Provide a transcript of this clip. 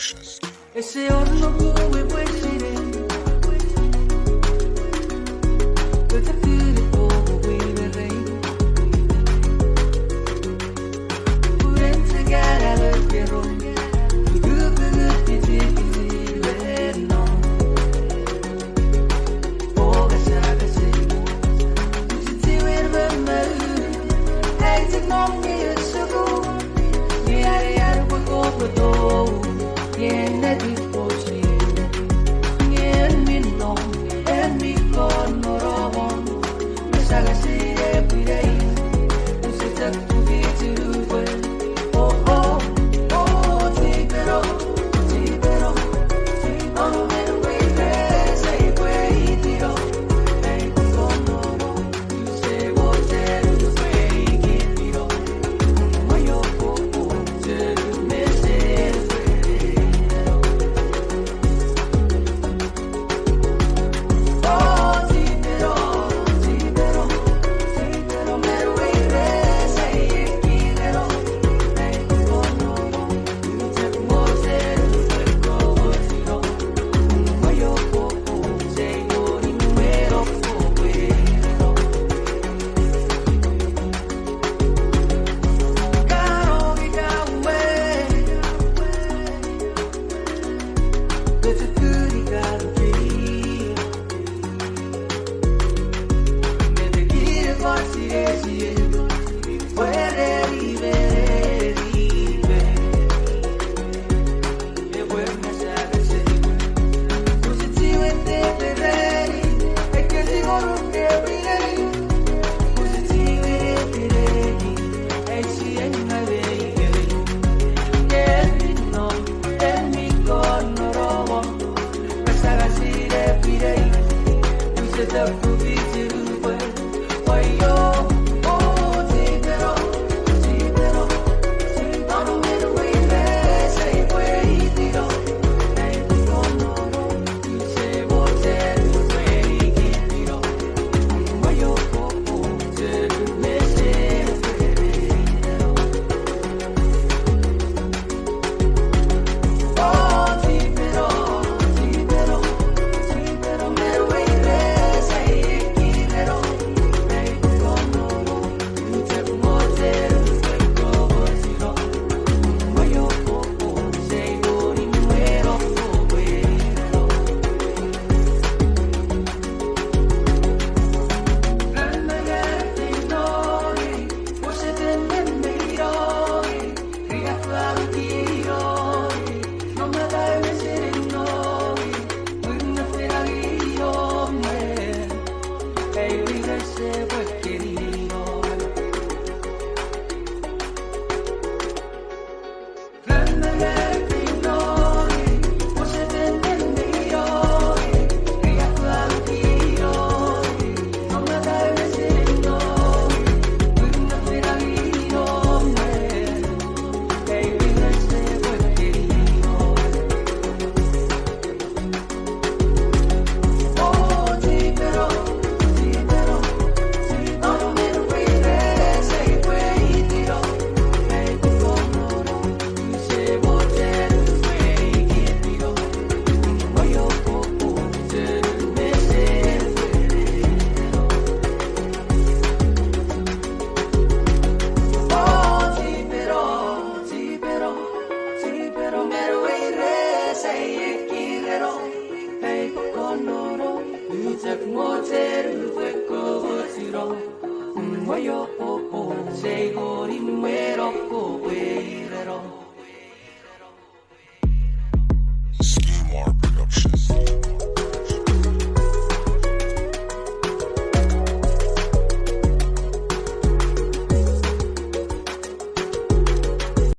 Productions. Ese horno come può essere questa fine poco qui verrei pure in segara del pierro good easy no poca saga sei si ti verme hey ti non mi so go mi are qualcosa do viene di così niente no e mi conosco mi sa che sei every day tu sei stato vicino oh oh oh ti però non me lo vuoi sei quei tiro e conosco tu sei voce tu sei che tiro ma io se me sei Skimar Productions.